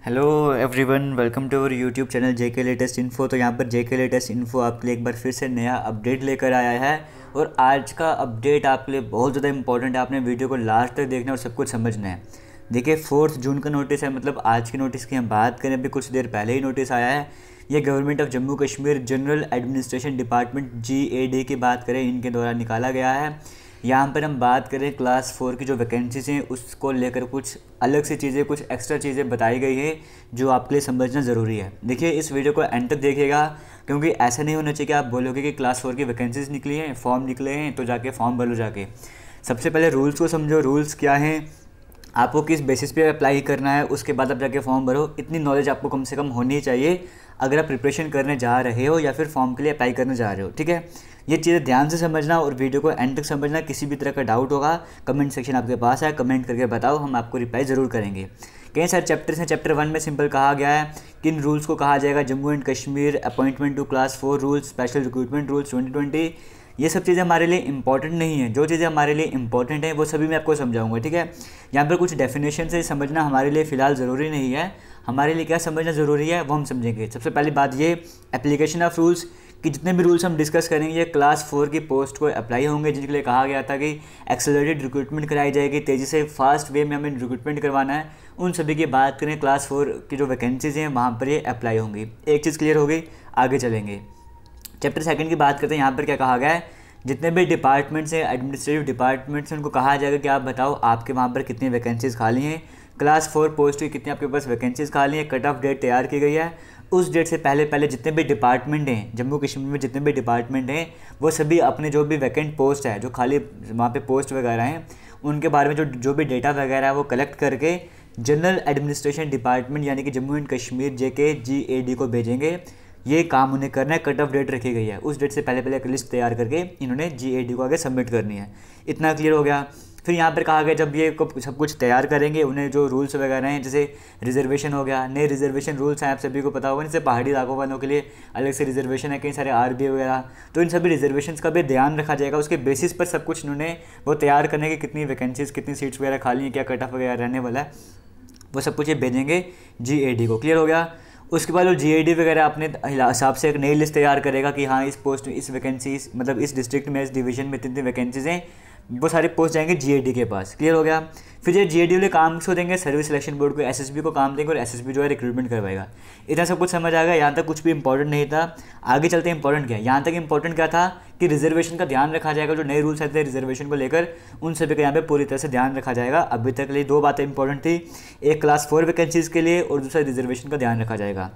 Hello everyone, welcome to our YouTube channel JK Latest Info. तो यहाँ पर जेके Latest info आपके लिए एक बार फिर से नया अपडेट लेकर आया है और आज का अपडेट आपके लिए बहुत ज़्यादा इंपॉर्टेंट है। आपने वीडियो को लास्ट तक देखना और सब कुछ समझना है। देखिए 4 जून का नोटिस है, मतलब आज के नोटिस की हम बात करें अभी कुछ देर पहले ही नोटिस आया है। ये government of Jammu Kashmir general administration department GAD की बात करें, इनके द्वारा निकाला गया है। यहाँ पर हम बात करें क्लास 4 की जो वैकेंसीज हैं उसको लेकर कुछ अलग सी चीज़ें, कुछ एक्स्ट्रा चीज़ें बताई गई है जो आपके लिए समझना ज़रूरी है। देखिए इस वीडियो को एंड तक देखिएगा, क्योंकि ऐसा नहीं होना चाहिए कि आप बोलोगे कि क्लास 4 की वैकेंसीज निकली हैं, फॉर्म निकले हैं तो जाके फॉर्म भरो जाके। सबसे पहले रूल्स को समझो, रूल्स क्या हैं, आपको किस बेसिस पे अप्लाई करना है, उसके बाद आप जाके फॉर्म भरो। इतनी नॉलेज आपको कम से कम होनी चाहिए अगर आप प्रिपरेशन करने जा रहे हो या फिर फॉर्म के लिए अप्लाई करने जा रहे हो, ठीक है। ये चीज़ें ध्यान से समझना और वीडियो को एंड तक समझना। किसी भी तरह का डाउट होगा कमेंट सेक्शन आपके पास है, कमेंट करके बताओ, हम आपको रिप्लाई ज़रूर करेंगे। कई सारे चैप्टर्स हैं। चैप्टर 1 में सिंपल कहा गया है किन रूल्स को कहा जाएगा, Jammu and Kashmir appointment to class 4 rules, special recruitment rules 2020। ये सब चीज़ें हमारे लिए इंपॉर्टेंट नहीं है। जो चीज़ें हमारे लिए इंपॉर्टेंट हैं वो सभी मैं आपको समझाऊंगा, ठीक है। यहाँ पर कुछ डेफिनेशन से समझना हमारे लिए फ़िलहाल ज़रूरी नहीं है। हमारे लिए क्या समझना ज़रूरी है वो हम समझेंगे। सबसे पहली बात ये एप्लीकेशन ऑफ रूल्स कि जितने भी रूल्स हम डिस्कस करेंगे ये क्लास 4 की पोस्ट को अप्लाई होंगे, जिनके लिए कहा गया था कि एक्सेलरेटेड रिक्रूटमेंट कराई जाएगी, तेज़ी से फास्ट वे में हमें रिक्रूटमेंट करवाना है। उन सभी की बात करें क्लास 4 की जो वैकेंसीज़ हैं वहाँ पर ये अप्लाई होंगी। एक चीज़ क्लियर हो गई, आगे चलेंगे। चैप्टर 2 की बात करते हैं। यहाँ पर क्या कहा गया है, जितने भी डिपार्टमेंट्स हैं, एडमिनिस्ट्रेटिव डिपार्टमेंट्स हैं, उनको कहा जाएगा कि आप बताओ आपके वहाँ पर कितनी वैकेंसीज़ खाली हैं, क्लास 4 पोस्ट की कितनी आपके पास वैकेंसीज़ खाली हैं। कट ऑफ डेट तैयार की गई है। उस डेट से पहले पहले जितने भी डिपार्टमेंट हैं जम्मू कश्मीर में, जितने भी डिपार्टमेंट हैं वो सभी अपने जो भी वैकेंट पोस्ट है, जो खाली वहाँ पे पोस्ट वगैरह हैं, उनके बारे में जो भी डेटा वगैरह है वो कलेक्ट करके जनरल एडमिनिस्ट्रेशन डिपार्टमेंट यानी कि Jammu and Kashmir JK GAD को भेजेंगे। ये काम उन्हें करना है। कट ऑफ डेट रखी गई है, उस डेट से पहले पहले एक लिस्ट तैयार करके इन्होंने GAD को आगे सबमिट करनी है। इतना क्लियर हो गया। फिर यहाँ पर कहा गया जब ये सब कुछ तैयार करेंगे, उन्हें जो रूल्स वगैरह हैं, जैसे रिजर्वेशन हो गया, नए रिजर्वेशन रूल्स हैं, आप सभी को पता होगा। जैसे पहाड़ी इलाकों वालों के लिए अलग से रिजर्वेशन है, कई सारे RBA वगैरह, तो इन सभी रिजर्वेशन का भी ध्यान रखा जाएगा। उसके बेसिस पर सब कुछ इन्होंने वो तैयार करने की कितनी वैकेंसीज, कितनी सीट्स वगैरह खाली हैं, क्या कट ऑफ वगैरह रहने वाला है, वो सब कुछ ये भेजेंगे GAD को। क्लियर हो गया। उसके बाद वो GAD वगैरह अपने हिसाब से एक नई लिस्ट तैयार करेगा कि हाँ इस पोस्ट में इस वैकेंसी, मतलब इस डिस्ट्रिक्ट में, इस डिवीजन में इतनी वैकेंसीज हैं, वो सारे पोस्ट जाएंगे GAD के पास। क्लियर हो गया। फिर ये GAD वाले काम को देंगे सर्विस सिलेक्शन बोर्ड को, SSB को काम देंगे और SSB जो है रिक्रूटमेंट करवाएगा। इतना सब कुछ समझ आ गया। यहाँ तक कुछ भी इंपॉर्टेंट नहीं था। आगे चलते इंपॉर्टेंट क्या है। यहाँ तक इंपॉर्टेंट क्या था कि रिजर्वेशन का ध्यान रखा जाएगा। जो नए रूल्स आते हैं रिजर्वेशन को लेकर, उन सभी का यहाँ पे पूरी तरह से ध्यान रखा जाएगा। अभी तक के लिए 2 बातें इंपॉर्टेंट थी, एक क्लास 4 वैकेंसीज़ के लिए और दूसरा रिजर्वेशन का ध्यान रखा जाएगा।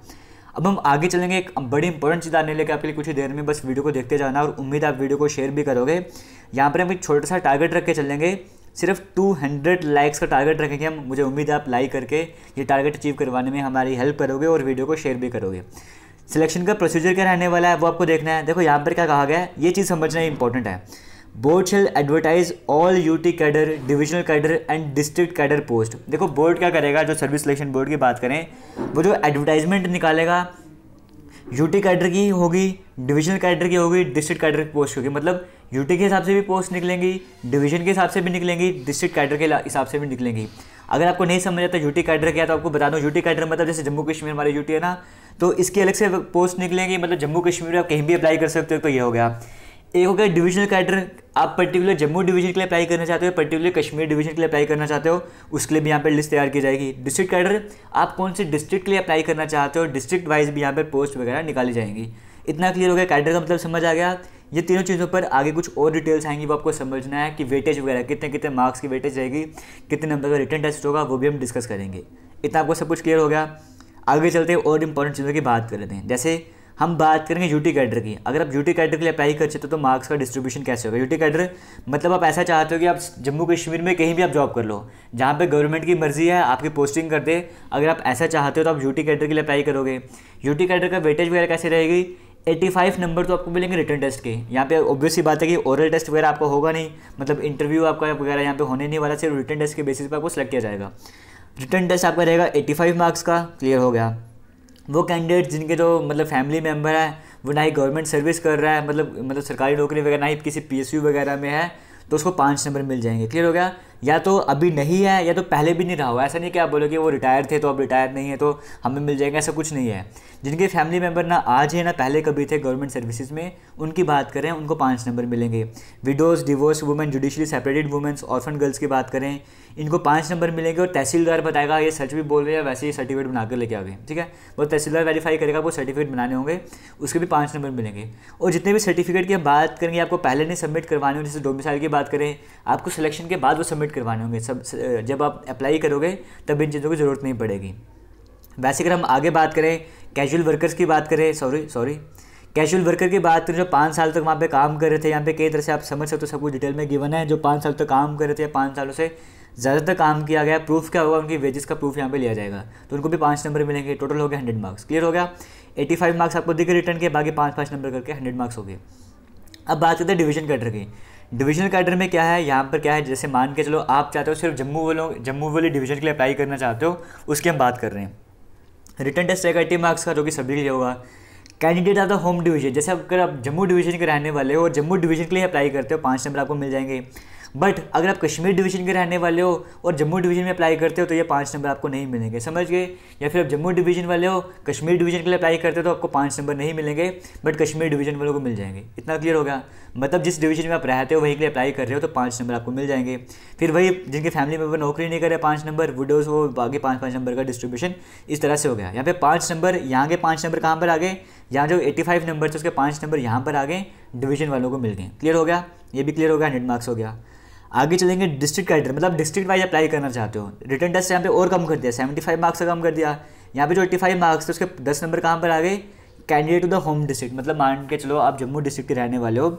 अब हम आगे चलेंगे। एक बड़ी इंपॉर्टेंट चीज़ आने लेके आपके लिए कुछ ही देर में, बस वीडियो को देखते जाना और उम्मीद है आप वीडियो को शेयर भी करोगे। यहाँ पर हम एक छोटा सा टारगेट रख के चलेंगे, सिर्फ 200 लाइक्स का टारगेट रखेंगे हम। मुझे उम्मीद है आप लाइक करके ये टारगेट अचीव करवाने में हमारी हेल्प करोगे और वीडियो को शेयर भी करोगे। सिलेक्शन का प्रोसीजर क्या रहने वाला है वो आपको देखना है। देखो यहाँ पर क्या कहा गया है, ये चीज़ समझना इंपॉर्टेंट है। Board shall advertise all UT cadre, divisional cadre and district cadre post. देखो बोर्ड क्या करेगा, जो सर्विस सिलेक्शन बोर्ड की बात करें, वो जो एडवर्टाइजमेंट निकालेगा UT कैडर की होगी, डिविजनल कैडर की होगी, डिस्ट्रिक्ट कैडर की पोस्ट होगी। मतलब UT के हिसाब से भी पोस्ट निकलेंगी, डिवीजन के हिसाब से भी निकलेंगी, डिस्ट्रिक्ट कैडर के हिसाब से भी निकलेंगी। अगर आपको नहीं समझ आता UT कैडर क्या है तो आपको बता दूं, UT कैडर मतलब जैसे जम्मू कश्मीर हमारे UT है ना, तो इसकी अलग से पोस्ट निकलेंगी। मतलब जम्मू कश्मीर में आप कहीं भी अप्लाई कर सकते हो, तो ये हो गया। एक हो गया डिविजनल कैडर, आप पर्टिकुलर जम्मू डिवीजन के लिए अप्लाई करना चाहते हो, पर्टिकुलर कश्मीर डिवीजन के लिए अप्लाई करना चाहते हो, उसके लिए भी यहाँ पर लिस्ट तैयार की जाएगी। डिस्ट्रिक्ट कैडर, आप कौन से डिस्ट्रिक्ट के लिए अप्लाई करना चाहते हो, डिस्ट्रिक्ट वाइज भी यहाँ पर पोस्ट वगैरह निकाली जाएंगी। इतना क्लियर हो गया। कैडर का मतलब समझ आ गया। ये तीनों चीज़ों पर आगे कुछ और डिटेल्स आएंगी, वो आपको समझना है कि वेटेज वगैरह कितने कितने मार्क्स की वेटेज रहेगी, कितने नंबर का रिटन टेस्ट होगा, वो भी हम डिस्कस करेंगे। इतना आपको सब कुछ क्लियर हो गया। आगे चलते हैं और इंपॉर्टेंट चीज़ों की बात कर लेते हैं। जैसे हम बात करेंगे UT कैडर की। अगर आप UT कैडर के लिए अप्लाई कर चाहते हो तो मार्क्स का डिस्ट्रीब्यूशन कैसे होगा। UT कैडर मतलब आप ऐसा चाहते हो कि आप जम्मू कश्मीर में कहीं भी आप जॉब कर लो, जहाँ पे गवर्नमेंट की मर्जी है आपकी पोस्टिंग कर दे। अगर आप ऐसा चाहते हो तो आप UT कैडर के लिए अप्लाई करोगे। UT कैडर का वेटेज वगैरह कैसे रहेगी, 85 नंबर तो आपको मिलेंगे रिटन टेस्ट के। यहाँ पे ऑब्वियस सी बात है कि ओरल टेस्ट वगैरह आपको होगा नहीं, मतलब इंटरव्यू आपका वगैरह यहाँ पे होने नहीं वाला, सिर्फ रिटन टेस्ट के बेसिस पर आपको सेलेक्ट किया जाएगा। रिटन टेस्ट आपका रहेगा 85 मार्क्स का। क्लियर हो गया। वो कैंडिडेट जिनके जो मतलब फैमिली मेम्बर है वो ना ही गवर्नमेंट सर्विस कर रहा है, मतलब सरकारी नौकरी वगैरह, ना ही किसी PSU वगैरह में है, तो उसको 5 नंबर मिल जाएंगे। क्लियर हो गया। या तो अभी नहीं है या तो पहले भी नहीं रहा हो। ऐसा नहीं कि आप बोलोगे वो रिटायर थे तो अब रिटायर नहीं है तो हमें मिल जाएगा, ऐसा कुछ नहीं है। जिनके फैमिली मेम्बर ना आज है ना पहले कभी थे गवर्नमेंट सर्विसेज में, उनकी बात करें उनको 5 नंबर मिलेंगे। Widows, divorce women, judicially separated womens, orphan girls की बात करें, इनको 5 नंबर मिलेंगे। और तहसीलदार बताएगा ये सच भी बोल रहे हैं वैसे ही सर्टिफिकेट बना कर लेके आ गए, ठीक है। वो तहसीलदार वेरीफाई करेगा, वो सर्टिफिकेट बनाने होंगे, उसके भी 5 नंबर मिलेंगे। और जितने भी सर्टिफिकेट की बात करेंगे आपको पहले नहीं सबमिट करवाने होंगे, जैसे डोमिसाइल की बात करें आपको सिलेक्शन के बाद वो सबमिट करवाने होंगे। सब जब आप अप्लाई करोगे तब इन चीज़ों की ज़रूरत नहीं पड़ेगी। वैसे अगर हम आगे बात करें कैजुअल वर्कर्स की बात करें, कैजुअल वर्कर की बात करें जो 5 साल तक वहाँ पे काम कर रहे थे, यहाँ पे कई तरह से आप समझ सकते हो, सब कुछ डिटेल में गिवन है। जो 5 साल तक काम कर रहे थे, 5 सालों से ज़्यादातर काम किया गया, प्रूफ क्या होगा उनकी वेजेस का प्रूफ यहाँ पे लिया जाएगा, तो उनको भी 5 नंबर मिलेंगे। टोटल हो गया 100 मार्क्स। क्लियर हो गया। 85 मार्क्स आपको दिखे रिटर्न के, बाकी 5-5 नंबर करके 100 मार्क्स हो गए। अब बात करते हैं डिवीजन कैडर की। डिवीजनल कैडर में क्या है, यहाँ पर क्या है, जैसे मान के चलो आप चाहते हो सिर्फ जम्मू वाली डिवीजन के लिए अप्लाई करना चाहते हो, उसकी हम बात कर रहे हैं। रिटर्न टेस्ट रहेगा 80 मार्क्स का, जो कि सभी के लिए होगा। Candidate of the home division, जैसे अगर आप जम्मू डिवीजन के रहने वाले हो और जम्मू डिवीजन के लिए अप्लाई करते हो 5 नंबर आपको मिल जाएंगे। बट अगर आप कश्मीर डिवीजन के रहने वाले हो और जम्मू डिवीजन में अप्लाई करते हो तो ये 5 नंबर आपको नहीं मिलेंगे, समझ गए। या फिर आप जम्मू डिवीजन वाले हो कश्मीर डिवीजन के लिए अप्लाई करते हो तो आपको 5 नंबर नहीं मिलेंगे, बट कश्मीर डिवीजन वालों को मिल जाएंगे। इतना क्लियर हो गया। मतलब जिस डिवीजन में आप रहते हो वहीं के लिए अप्लाई कर रहे हो तो 5 नंबर आपको मिल जाएंगे। फिर वही जिनके फैमिली मेम्बर नौकरी नहीं करे 5 नंबर, विडोज़ वो बाकी 5-5 नंबर का डिस्ट्रीब्यूशन इस तरह से हो गया। यहाँ पे 5 नंबर, यहाँ के 5 नंबर कहाँ पर आ गए, यहाँ जो 85 नंबर थे उसके 5 नंबर यहाँ पर आ गए, डिवीजन वालों को मिल गए। क्लियर हो गया, ये भी क्लियर हो गया, 100 मार्क्स हो गया। आगे चलेंगे डिस्ट्रिक्ट कैडर, मतलब डिस्ट्रिक्ट वाइज अप्लाई करना चाहते हो। रिटर्न टेस्ट यहाँ पे और कम कर दिया, 75 मार्क्स से कम कर दिया। यहाँ पे जो 85 मार्क्स थे उसके 10 नंबर कहाँ पर आ गए, candidate to the home district. मतलब मान के चलो आप जम्मू डिस्ट्रिक्ट के रहने वाले हो,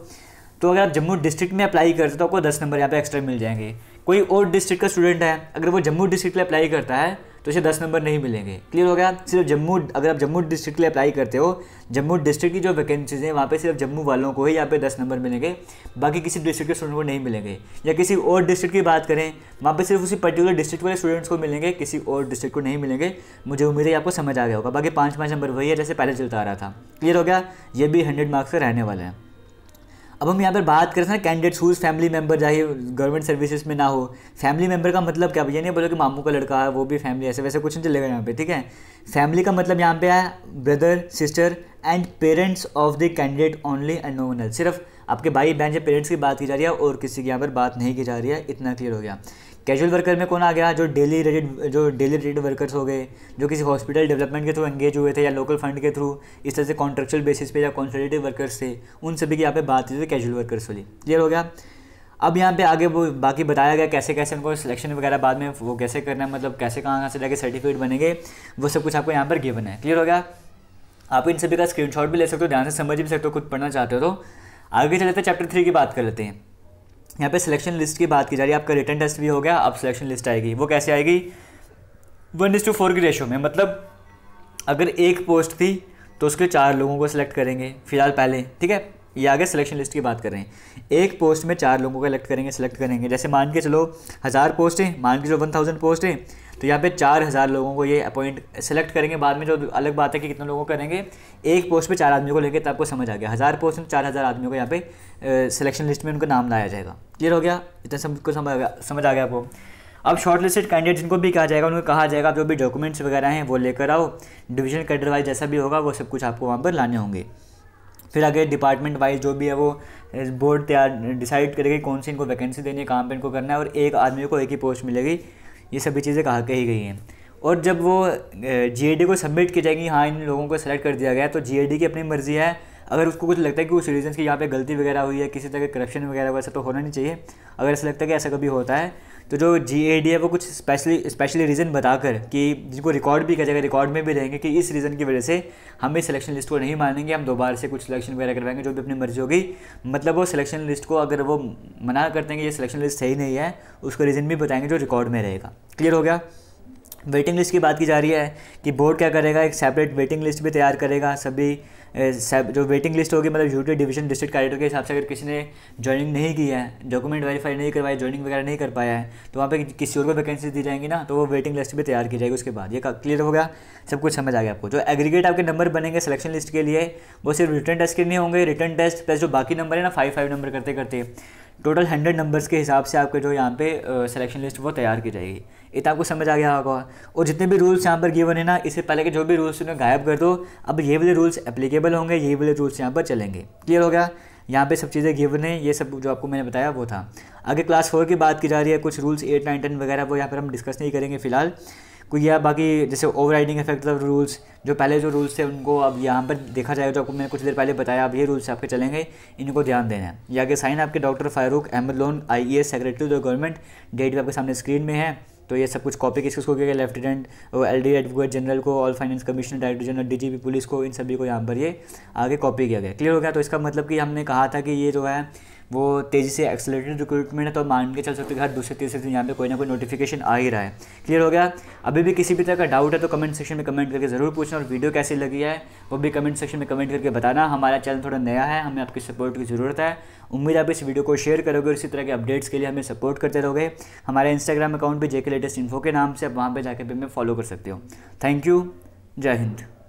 तो अगर आप जम्मू डिस्ट्रिक्ट में अप्लाई करते हो तो आपको 10 नंबर यहाँ पे एक्स्ट्रा मिल जाएंगे। कोई और डिस्ट्रिक्ट का स्टूडेंट है, अगर वो जम्मू डिस्ट्रिक्ट में अप्लाई करता है तो इसे 10 नंबर नहीं मिलेंगे। क्लियर हो गया। सिर्फ जम्मू, अगर आप जम्मू डिस्ट्रिक्ट के लिए अप्लाई करते हो, जम्मू डिस्ट्रिक्ट की जो वैकेंसीज हैं वहाँ पे सिर्फ जम्मू वालों को ही यहाँ पे 10 नंबर मिलेंगे, बाकी किसी डिस्ट्रिक्ट के स्टूडेंट को नहीं मिलेंगे। या किसी और डिस्ट्रिक्ट की बात करें, वहाँ पे सिर्फ उसी पर्टिकुलर डिस्ट्रिक्ट वाले स्टूडेंट्स को मिलेंगे, किसी और डिस्ट्रिक्ट को नहीं मिलेंगे। मुझे उम्मीद है आपको समझ आ गया होगा। बाकी 5-5 नंबर वही है जैसे पहले चलता आ रहा था। क्लियर हो गया। ये भी 100 मार्क्स का रहने वाला है। अब हम यहाँ पर बात करते हैं कैंडिडेट्स हुज फैमिली मेंबर चाहे गवर्नमेंट सर्विसेज में ना हो। फैमिली मेंबर का मतलब क्या, ये नहीं बोलो कि मामू का लड़का है वो भी फैमिली, ऐसे वैसे कुछ नहीं चलेगा यहाँ पे, ठीक है। फैमिली का मतलब यहाँ पे है brother, sister and parents of the candidate only and no one else. सिर्फ आपके भाई बहन या पेरेंट्स की बात की जा रही है और किसी की यहाँ पर बात नहीं की जा रही है। इतना क्लियर हो गया। कैजुअल वर्कर में कौन आ गया, जो डेली रेटेड वर्कर्स हो गए, जो किसी हॉस्पिटल डेवलपमेंट के थ्रू एंगेज हुए थे या लोकल फंड के थ्रू इस तरह से कॉन्ट्रेक्चुअल बेसिस पे या कॉन्सल्टेटिव वर्कर्स थे, उन सभी की यहाँ पे बात की थी कैजुअल वर्कर्स वाली। क्लियर हो गया। अब यहाँ पे आगे वो बाकी बताया गया कैसे कैसे उनको सिलेक्शन वगैरह बाद में वो कैसे करना है, मतलब कैसे कहाँ से जाके सर्टिफिकेट बनेंगे, वो सब कुछ आपको यहाँ पर गिवन है। क्लियर हो गया। आप इन सभी का स्क्रीनशॉट भी ले सकते हो, ध्यान से समझ भी सकते हो, खुद पढ़ना चाहते हो तो। आगे चलते चैप्टर 3 की बात कर लेते हैं। यहाँ पे सिलेक्शन लिस्ट की बात की जा रही है। आपका रिटन टेस्ट भी हो गया, अब सिलेक्शन लिस्ट आएगी। वो कैसे आएगी, 1:4 की रेशो में। मतलब अगर एक पोस्ट थी तो उसके 4 लोगों को सिलेक्ट करेंगे फिलहाल पहले, ठीक है। ये आगे सिलेक्शन लिस्ट की बात कर रहे हैं। एक पोस्ट में 4 लोगों को सिलेक्ट करेंगे। जैसे मान के चलो 1000 पोस्ट है, मान के चलो 1000 पोस्ट है, तो यहाँ पे 4000 लोगों को ये सेलेक्ट करेंगे। बाद में जो अलग बात है कि कितने लोगों को करेंगे, एक पोस्ट पे 4 आदमियों को लेके, तब आपको समझ आ गया 1000 पोस्ट में 4000 आदमियों को यहाँ पे सिलेक्शन लिस्ट में उनका नाम लाया जाएगा। क्लियर हो गया। इतना सबको समझ आ गया आपको। अब शॉर्ट लिस्टेड कैंडिडेट जिनको भी कहा जाएगा, उनको कहा जाएगा जो भी डॉक्यूमेंट्स वगैरह हैं वो लेकर आओ। डिवीजन कैडर वाइज जैसा भी होगा वो सब कुछ आपको वहाँ पर लाने होंगे। फिर आगे डिपार्टमेंट वाइज जो भी है वो बोर्ड डिसाइड करेगी कौन सी इनको वैकेंसी देनी है, कहाँ पे इनको करना है, और एक आदमी को एक ही पोस्ट मिलेगी। ये सभी चीज़ें कही गई हैं। और जब वो जीएडी को सबमिट की जाएगी, हाँ इन लोगों को सेलेक्ट कर दिया गया, तो जीएडी की अपनी मर्जी है। अगर उसको कुछ लगता है कि उस रीजन की यहाँ पे गलती वगैरह हुई है, किसी तरह का करप्शन वगैरह वैसा तो होना नहीं चाहिए, अगर ऐसा लगता है कि ऐसा कभी होता है, तो जो जीएडी है वो कुछ स्पेशली रीज़न बताकर कि जिनको रिकॉर्ड भी किया जाएगा, रिकॉर्ड में भी रहेंगे कि इस रीज़न की वजह से हम इस सिलेक्शन लिस्ट को नहीं मानेंगे, हम दोबारा से कुछ सिलेक्शन वगैरह करवाएंगे, जो भी अपनी मर्जी होगी। मतलब वो सिलेक्शन लिस्ट को अगर वो मना करते हैं कि ये सिलेक्शन लिस्ट सही नहीं है, उसका रीज़न भी बताएंगे जो रिकॉर्ड में रहेगा। क्लियर हो गया। वेटिंग लिस्ट की बात की जा रही है कि बोर्ड क्या करेगा, एक सेपरेट वेटिंग लिस्ट भी तैयार करेगा सभी जो वेटिंग लिस्ट होगी, मतलब यूटी डिवीजन डिस्ट्रिक्ट कैडेटर के हिसाब से अगर किसी ने ज्वाइनिंग नहीं की है, डॉक्यूमेंट वेरीफाई नहीं करवाया, ज्वाइनिंग वगैरह नहीं कर पाया है, तो वहाँ पे किसी और को वैकेंसी दी जाएंगी ना, तो वो वेटिंग लिस्ट भी तैयार की जाएगी उसके बाद। ये क्लियर हो गया, सब कुछ समझ आ गया आपको। जो एग्रीगेट आपके नंबर बनेंगे सिलेक्शन लिस्ट के लिए, वो सिर्फ रिटर्न टेस्ट के नहीं होंगे, रिटर्न टेस्ट प्लस जो बाकी नंबर है ना 5 नंबर करते करते टोटल 100 नंबर्स के हिसाब से आपके जो यहाँ पे सिलेक्शन लिस्ट वो तैयार की जाएगी। इतना आपको समझ आ गया होगा। और जितने भी रूल्स यहाँ पर गिवन है ना, इससे पहले के जो भी रूल्स उन्हें गायब कर दो, अब ये वाले रूल्स एप्लीकेबल होंगे, ये वाले रूल्स यहाँ पर चलेंगे। क्लियर हो गया, यहाँ पे सब चीज़ें गिवन है, ये सब जो आपको मैंने बताया वो था। आगे क्लास 4 की बात की जा रही है, कुछ रूल्स 8, 9, 10 वगैरह वो यहाँ पर हम डिस्कस नहीं करेंगे फिलहाल। कोई या बाकी जैसे over riding effect of rules, जो पहले जो रूल्स थे उनको अब यहाँ पर देखा जाएगा, जो आपको मैंने कुछ देर पहले बताया, अब ये रूल्स आपके चलेंगे, इनको ध्यान देना है। ये आगे साइन आपके doctor Farooq Ahmad Lone IAS secretary to the government, date भी आपके सामने स्क्रीन में है। तो ये सब कुछ कॉपी किसको किया गया, लेफ्टिनेंट LD एडवोकेट जनरल को, all finance commissioner, director general DGP police को, इन सभी को यहाँ पर ये आगे कॉपी किया गया। क्लियर हो गया। तो इसका मतलब कि हमने कहा था कि ये जो है वो तेज़ी से एक्सेलरेटेड रिक्रूटमेंट है, तो मान के चल सकते हैं हर दूसरे तीसरे दिन यहाँ पे कोई ना कोई नोटिफिकेशन आ ही रहा है। क्लियर हो गया। अभी भी किसी भी तरह का डाउट है तो कमेंट सेक्शन में कमेंट करके ज़रूर पूछना, और वीडियो कैसी लगी है वो भी कमेंट सेक्शन में कमेंट करके बताना। हमारा चैनल थोड़ा नया है, हमें आपकी सपोर्ट की ज़रूरत है। उम्मीद आप इस वीडियो को शेयर करोगे और इसी तरह के अपडेट्स के लिए हमें सपोर्ट करते रहोगे। हमारा इंस्टाग्राम अकाउंट भी JK लेटेस्ट इन्फो के नाम से, आप वहाँ पर जाकर भी हमें फॉलो कर सकते हो। थैंक यू, जय हिंद।